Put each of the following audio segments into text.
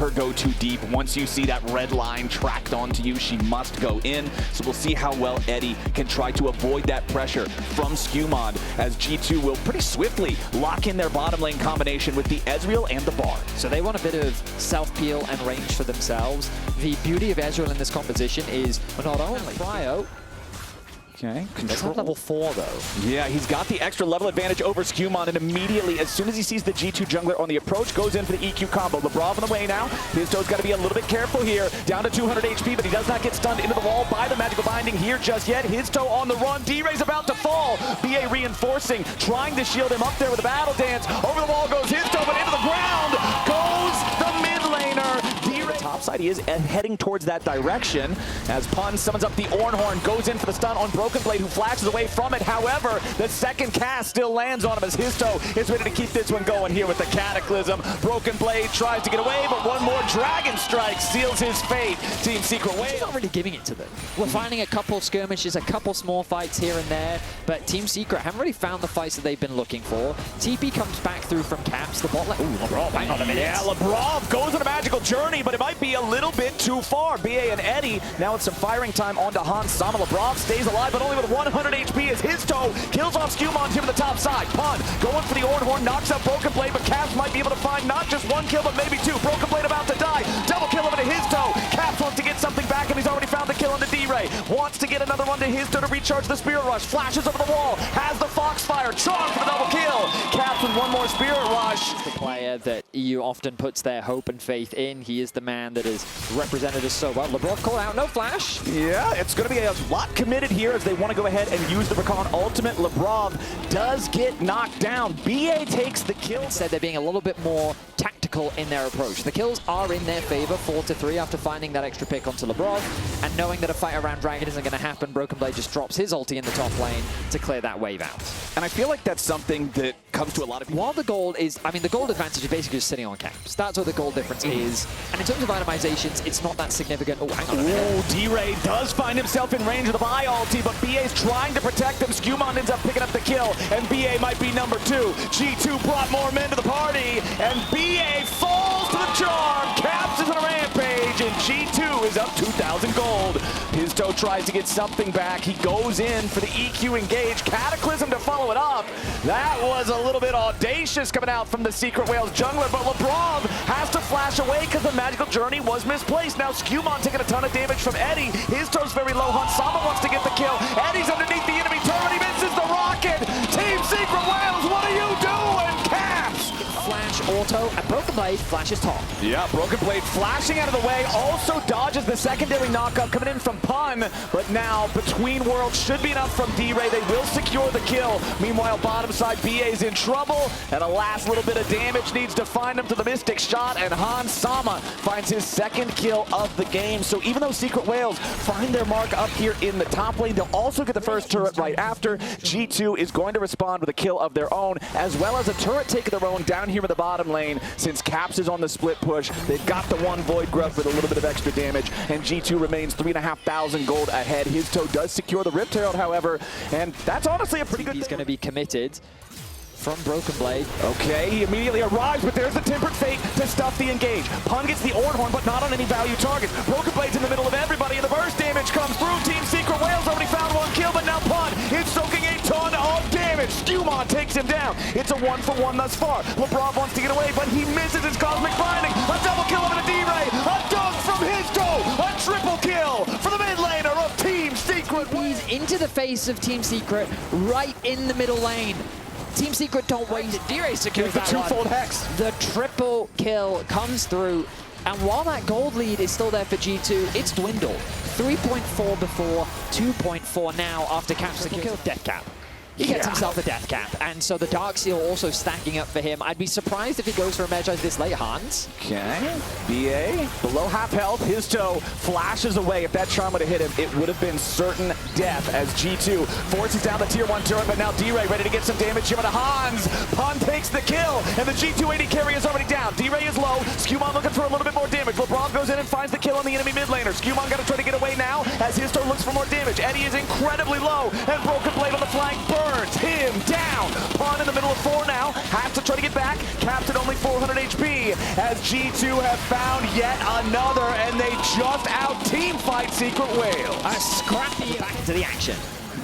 her go too deep. Once you see that red line tracked onto you, she must go in. So we'll see how well Eddie can try to avoid that pressure from Skewmon, as G2 will pretty swiftly lock in their bottom lane combination with the Ezreal and the Bard. So they want a bit of self-peel and range for themselves. The beauty of Ezreal in this composition is not only Cryo. Okay, That's not level 4 though. Yeah, he's got the extra level advantage over Skewmon, and immediately, as soon as he sees the G2 jungler on the approach, goes in for the EQ combo. Lebrov on the way now. Histo's got to be a little bit careful here. Down to 200 HP, but he does not get stunned into the wall by the magical binding here just yet. Histo on the run. D-Ray's about to fall. BA reinforcing, trying to shield him up there with a battle dance. Over the wall goes Histo, but into the ground goes the mid laner. Top side, he is heading towards that direction as Pun summons up the Ornhorn, goes in for the stun on Broken Blade, who flashes away from it. However, the second cast still lands on him as Histo is ready to keep this one going here with the Cataclysm. Broken Blade tries to get away, but one more Dragon Strike seals his fate. Team Secret Whale. He's not really giving it to them. We're finding a couple skirmishes, a couple small fights here and there, but Team Secret haven't really found the fights that they've been looking for. TP comes back through from Caps, the bot lane. Ooh, Lebrov, hang on a minute. Yeah, Lebrov goes on a magical journey, but it might be a little bit too far. BA and Eddie now with some firing time onto Hans Sama. Lebrov stays alive, but only with 100 HP as Histo kills off Skewmon here from the top side. Pun going for the Ornhorn, knocks out Broken Blade, but Caps might be able to find not just one kill, but maybe two. Broken Blade about to die. Double kill over to Histo. Caps wants to get something back, and he's already found the kill on the D-Ray. Wants to get another one to Histo to recharge the Spirit Rush. Flashes over the wall. Has the Foxfire. Charge for the double kill. Caps with one more Spirit Rush. The player that EU often puts their hope and faith in. He is the man that is represented us so well. Lebrov called out, no flash. Yeah, it's going to be a lot committed here as they want to go ahead and use the Rakan ultimate. Lebrov does get knocked down. BA takes the kill. Instead, they're being a little bit more tactical in their approach. The kills are in their favor, 4-3 after finding that extra pick onto Lebrov, and knowing that a fight around Dragon isn't going to happen, Broken Blade just drops his ulti in the top lane to clear that wave out. And I feel like that's something that comes to a lot of people. While the gold is, I mean, the gold advantage is basically just sitting on Caps. That's what the gold difference is. And in terms of itemizations, it's not that significant. Oh, hang on a minute. D-Ray does find himself in range of the buy ulti, but BA's trying to protect him. Skewmon ends up picking up the kill, and BA might be number 2. G2 brought more men to the party, and BA falls to the charm. Caps is on a rampage, and G2 is up 2,000 gold. Histo tries to get something back. He goes in for the EQ engage. Cataclysm to follow it up. That was a little bit audacious coming out from the Secret Whales jungler, but Lebrov has to flash away because the magical journey was misplaced. Now Skewmon taking a ton of damage from Eddie. His toe's very low. Hans Sama wants to get the kill. Eddie's underneath the enemy turret. He misses the rocket. Team Secret Whales, what are you doing? Caps! Flash auto, and Broken Blade flashes top. Yeah, Broken Blade flashing out of the way, also dodges the secondary knockup coming in from Pun, but now Between Worlds should be enough from D-Ray. They will secure the kill. Meanwhile, bottom side, BA's in trouble, and a last little bit of damage needs to find him to the Mystic Shot, and Hans Sama finds his second kill of the game. So even though Secret Whales find their mark up here in the top lane, they'll also get the first turret right after. G2 is going to respond with a kill of their own, as well as a turret take of their own down here in the bottom lane. Since Caps is on the split push, they've got the one Void Growth with a little bit of extra damage, and G2 remains 3,500 gold ahead. His toe does secure the Rift Herald, however, and that's honestly a pretty good He's going to be committed from Broken Blade. Okay, he immediately arrives, but there's the Tempered Fate to stuff the engage. Pun gets the Ornhorn, but not on any value targets. Broken Blade's in the middle of everybody, and the burst damage comes through. Team Secret Whales already found one kill, but now Pun is soaking a ton of damage. Skewmon takes him down. It's a 1-for-1 thus far. Lebrov wants to get away, but he misses his Cosmic Binding. A double kill over to D-Ray. A dunk from Histo. A triple kill for the mid laner of Team Secret. He's into the face of Team Secret, right in the middle lane. Team Secret don't wait. D-Ray secures the that twofold one. hex. The triple kill comes through, and while that gold lead is still there for G2, it's dwindled. 3.4 before, 2.4 now after Caps secures Death Cap. He gets himself a death cap, and so the Dark Seal also stacking up for him. I'd be surprised if he goes for a Magi this late, Hans. Okay, BA below half health. His toe flashes away. If that charm would have hit him, it would have been certain death as G2 forces down the tier 1 turret, but now D-Ray ready to get some damage here on Hans. Pun takes the kill, and the G2 AD carry is already down. D-Ray is low. Skewmon looking for a little bit more damage. Lebrov goes in and finds the kill on the enemy mid laner. Skewmon got to try to get away now as his toe looks for more damage. Eddie is incredibly low, and Broken Blade on the flank. burns him down. Pun in the middle of 4 now. Has to try to get back. Capped at only 400 HP as G2 have found yet another, and they just out-team fight Secret Whales. A scrappy back into the action.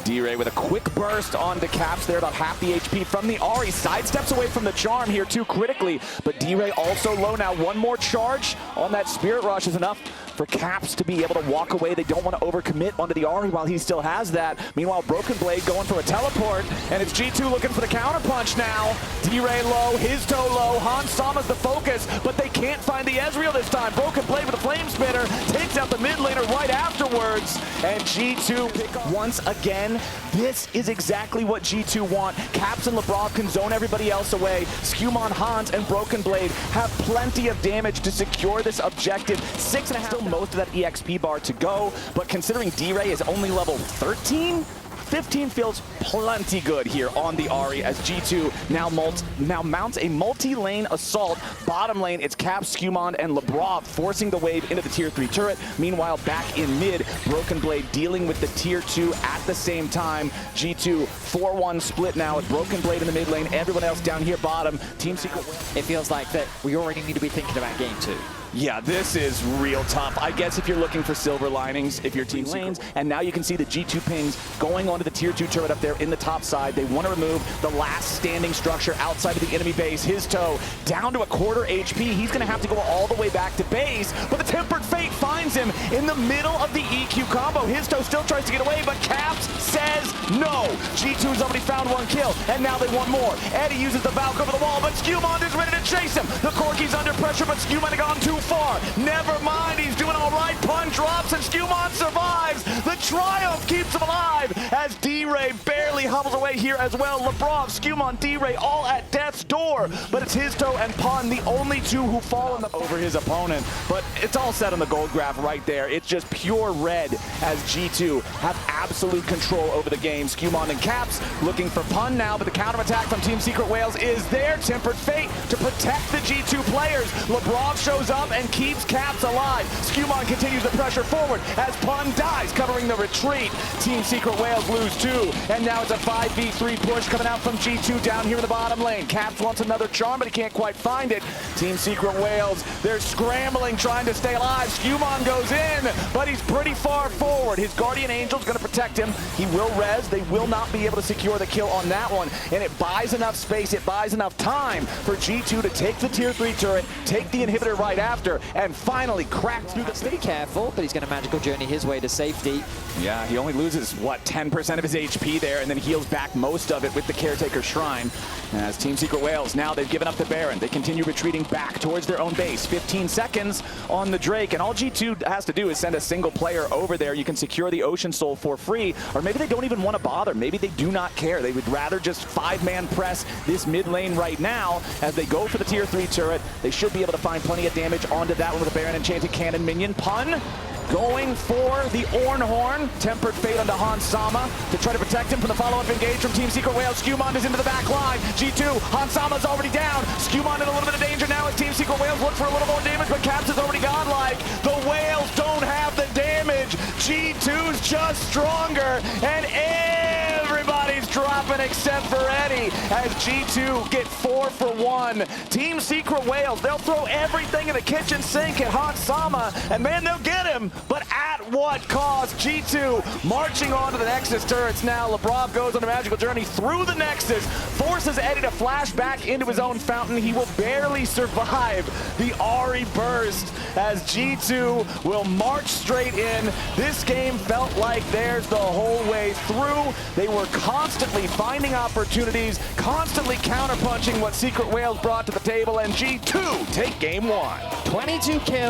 D-Ray with a quick burst onto Caps there, about half the HP from the Ahri. Sidesteps away from the charm here too critically, but D-Ray also low now. One more charge on that Spirit Rush is enough for Caps to be able to walk away. They don't want to overcommit onto the Ahri while he still has that. Meanwhile, Broken Blade going for a teleport, and it's G2 looking for the counterpunch now. D-Ray low, his toe low. Hans Sama's the focus, but they can't find the Ezreal this time. Broken Blade with a flame spitter takes out the mid laner right afterwards, and G2 pick up once again. This is exactly what G2 want. Caps and LeBron can zone everybody else away. Skewmon, Hans, and Broken Blade have plenty of damage to secure this objective. 6.5, still most of that EXP bar to go, but considering D-Ray is only level 13, 15 feels plenty good here on the Ahri as G2 now mounts a multi-lane assault. Bottom lane, it's Caps, Skewmon, and Lebrov forcing the wave into the tier 3 turret. Meanwhile, back in mid, Broken Blade dealing with the tier 2 at the same time. G2 4-1 split now with Broken Blade in the mid lane, everyone else down here bottom. Team Secret. It feels like that we already need to be thinking about game 2. Yeah, this is real tough. I guess if you're looking for silver linings, if you're team lanes, and now you can see the G2 pings going onto the tier 2 turret up there in the top side. They want to remove the last standing structure outside of the enemy base. His toe down to a quarter HP. He's going to have to go all the way back to base, but the Tempered Fate finds him in the middle of the EQ combo. His toe still tries to get away, but Caps says no. G2's already found 1 kill, and now they want more. Eddie uses the Valk over the wall, but Skewmon is ready to chase him. The Corki's under pressure, but Skewmon has gone too far. Never mind, he's doing all right. Pun drops and Skewmon survives. The triumph keeps him alive as D-Ray barely hobbles away here as well. Lebrov, Skewmon, D-Ray all at death's door, but it's his toe and Pun, the only 2 who fall over his opponent. But it's all set on the gold graph right there. It's just pure red as G2 have absolute control over the game. Skewmon and Caps looking for Pun now, but the counterattack from Team Secret Whales is there. Tempered Fate to protect the G2 players. Lebrov shows up and keeps Caps alive. Skewmon continues the pressure forward as Pun dies, covering the retreat. Team Secret Whales lose 2, and now it's a 5v3 push coming out from G2 down here in the bottom lane. Caps wants another charm, but he can't quite find it. Team Secret Whales, they're scrambling, trying to stay alive. Skewmon goes in, but he's pretty far forward. His Guardian Angel's going to protect him. He will res. They will not be able to secure the kill on that one, and it buys enough space, it buys enough time for G2 to take the tier 3 turret, take the inhibitor right after, and finally crack through the... Be careful, but he's going to magical journey his way to safety. Yeah, he only loses, what, 10% of his HP there, and then heals back most of it with the Caretaker Shrine. As Team Secret Whales, now they've given up the Baron. They continue retreating back towards their own base. 15 seconds on the Drake, and all G2 has to do is send a single player over there. You can secure the Ocean Soul for free, or maybe they don't even want to bother. Maybe they do not care. They would rather just 5-man press this mid lane right now as they go for the tier 3 turret. They should be able to find plenty of damage onto that one with a Baron Enchanted Cannon minion. Pun going for the Ornhorn. Tempered Fate onto Hans Sama to try to protect him from the follow-up engage from Team Secret Whales. Skewmon is into the back line. G2, Hans Sama's already down. Skewmon in a little bit of danger now as Team Secret Whales look for a little more damage, but Caps is already godlike. The Whales don't have the damage. G2's just stronger, and everybody's dropping except for Eddie as G2 get 4 for 1. Team Secret Whales, they'll throw everything in the kitchen sink at Hans Sama, and man, they'll get him, but at what cost? G2 marching on to the Nexus turrets now. Lebrov goes on a magical journey through the Nexus, forces Eddie to flash back into his own fountain. He will barely survive the Ahri burst as G2 will march straight in. This game felt like theirs the whole way through. They were constantly finding opportunities, constantly counterpunching what Secret Whales brought to the table, and G2 take game 1. 22 kills.